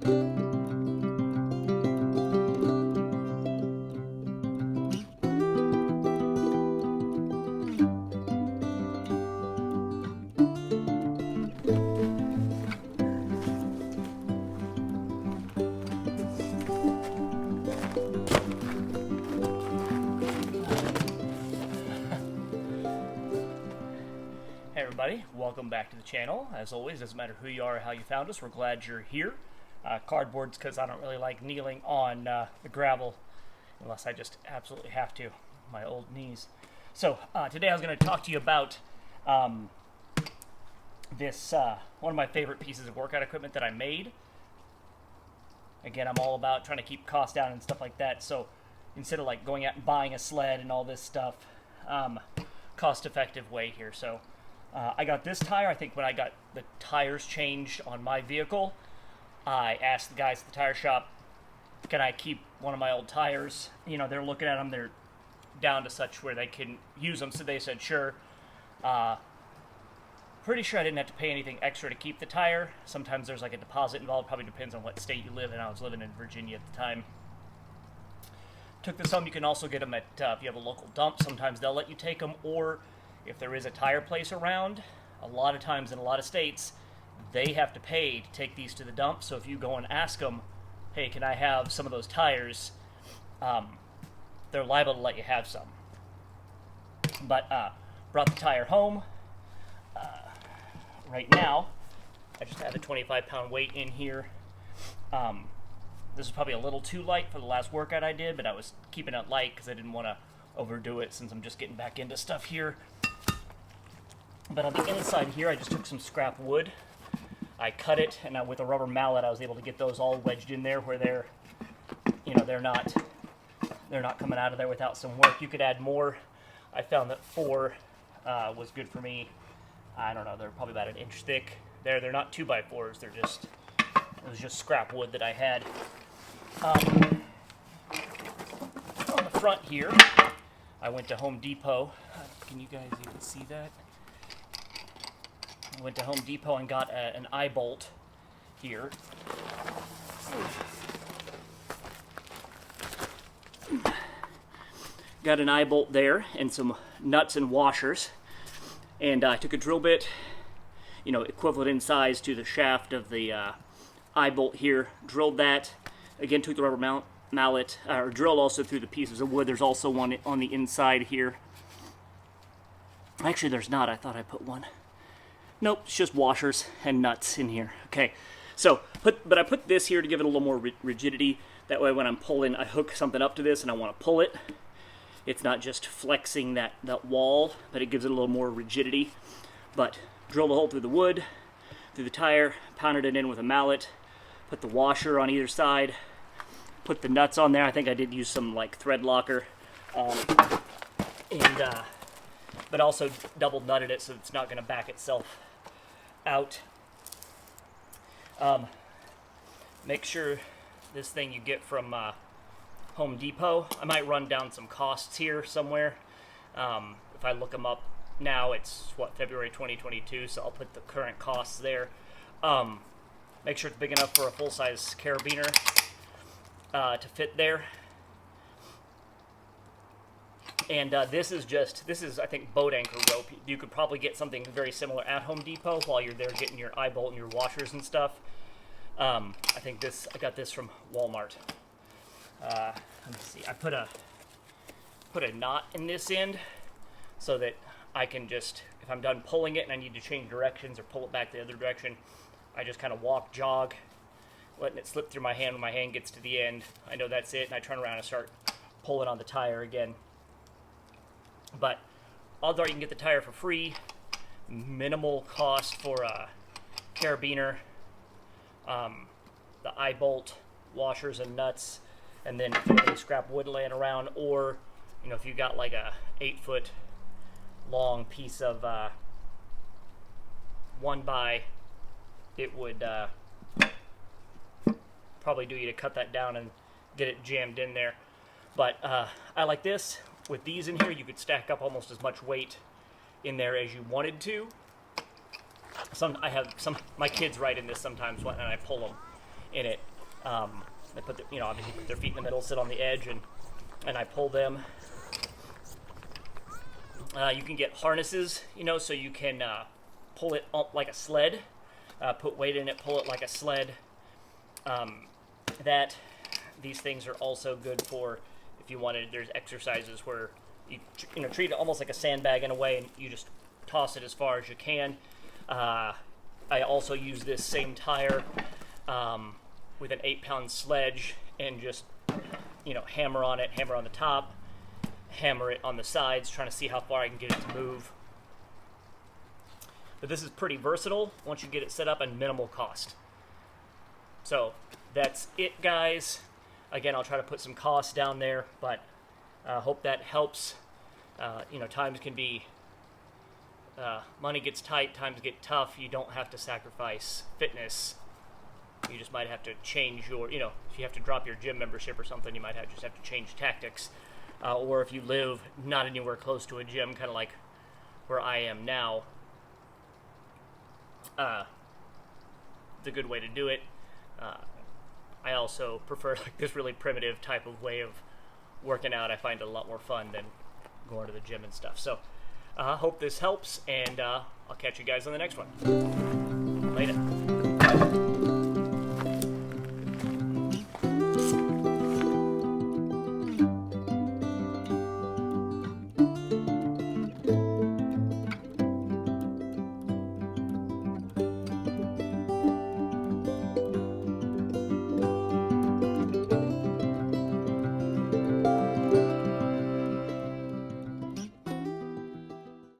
Hey everybody, welcome back to the channel. As always, doesn't matter who you are or how you found us, we're glad you're here. Cardboard's because I don't really like kneeling on the gravel unless I just absolutely have to, my old knees. So today I was going to talk to you about this, one of my favorite pieces of workout equipment that I made. Again, I'm all about trying to keep costs down and stuff like that, so instead of like going out and buying a sled and all this stuff, cost-effective way here. So I got this tire. I think when I got the tires changed on my vehicle, I asked the guys at the tire shop, can I keep one of my old tires? You know, they're looking at them, they're down to such where they can use them, so they said sure. Pretty sure I didn't have to pay anything extra to keep the tire. Sometimes there's like a deposit involved, probably depends on what state you live in. I was living in Virginia at the time. Took this home. You can also get them at, if you have a local dump, sometimes they'll let you take them, or if there is a tire place around, a lot of times in a lot of states, they have to pay to take these to the dump. So if you go and ask them, hey, can I have some of those tires, they're liable to let you have some. But brought the tire home. Right now, I just have a 25-pound weight in here. This is probably a little too light for the last workout I did, but I was keeping it light because I didn't want to overdo it since I'm just getting back into stuff here. But on the inside here, I just took some scrap wood. I cut it, and with a rubber mallet, I was able to get those all wedged in there where they're, you know, they're not coming out of there without some work. You could add more. I found that 4 was good for me. I don't know, they're probably about an inch thick. They're not 2x4s. They're just, it was just scrap wood that I had. On the front here, I went to Home Depot. Can you guys even see that? I went to Home Depot and got an eye bolt here. Got an eye bolt there and some nuts and washers. And I took a drill bit, you know, equivalent in size to the shaft of the eye bolt here. Drilled that. Again, took the rubber mallet, or drilled also through the pieces of wood. There's also one on the inside here. Actually, there's not. I thought I put one. Nope, it's just washers and nuts in here. Okay, so, but I put this here to give it a little more rigidity. That way when I'm pulling, I hook something up to this and I want to pull it. It's not just flexing that wall, but it gives it a little more rigidity. But drilled a hole through the wood, through the tire, pounded it in with a mallet, put the washer on either side, put the nuts on there. I think I did use some like thread locker, but also double nutted it so it's not going to back itself out. Make sure this thing you get from Home Depot. I might run down some costs here somewhere. If I look them up now, it's what, February 2022, so I'll put the current costs there. Make sure it's big enough for a full-size carabiner to fit there. And this is I think boat anchor rope. You could probably get something very similar at Home Depot while you're there getting your eye bolt and your washers and stuff. I got this from Walmart. Let me see. I put a knot in this end so that I can just, if I'm done pulling it and I need to change directions or pull it back the other direction, I just kind of jog, letting it slip through my hand. When my hand gets to the end, I know that's it, and I turn around and start pulling on the tire again. But although you can get the tire for free, minimal cost for a carabiner, the eye bolt, washers and nuts, and then if you have any scrap wood laying around, or you know, if you got like a 8-foot long piece of 1x, it would probably do you to cut that down and get it jammed in there. But I like this. With these in here, you could stack up almost as much weight in there as you wanted to. My kids ride in this sometimes when I pull them in it. They put their, obviously put their feet in the middle, sit on the edge, and I pull them. You can get harnesses, so you can pull it up like a sled, put weight in it, pull it like a sled. These things are also good for if you wanted. There's exercises where you treat it almost like a sandbag in a way, and you just toss it as far as you can. I also use this same tire with an 8-pound sledge and just hammer on it, hammer on the top, hammer it on the sides, trying to see how far I can get it to move. But this is pretty versatile once you get it set up and minimal cost. So that's it, guys. Again, I'll try to put some costs down there, but hope that helps. Times can be, money gets tight, times get tough. You don't have to sacrifice fitness. You just might have to change your, if you have to drop your gym membership or something, you might just have to change tactics. Or if you live not anywhere close to a gym, kind of like where I am now, the good way to do it. I also prefer like this really primitive type of way of working out. I find it a lot more fun than going to the gym and stuff. So I hope this helps, and I'll catch you guys on the next one. Later.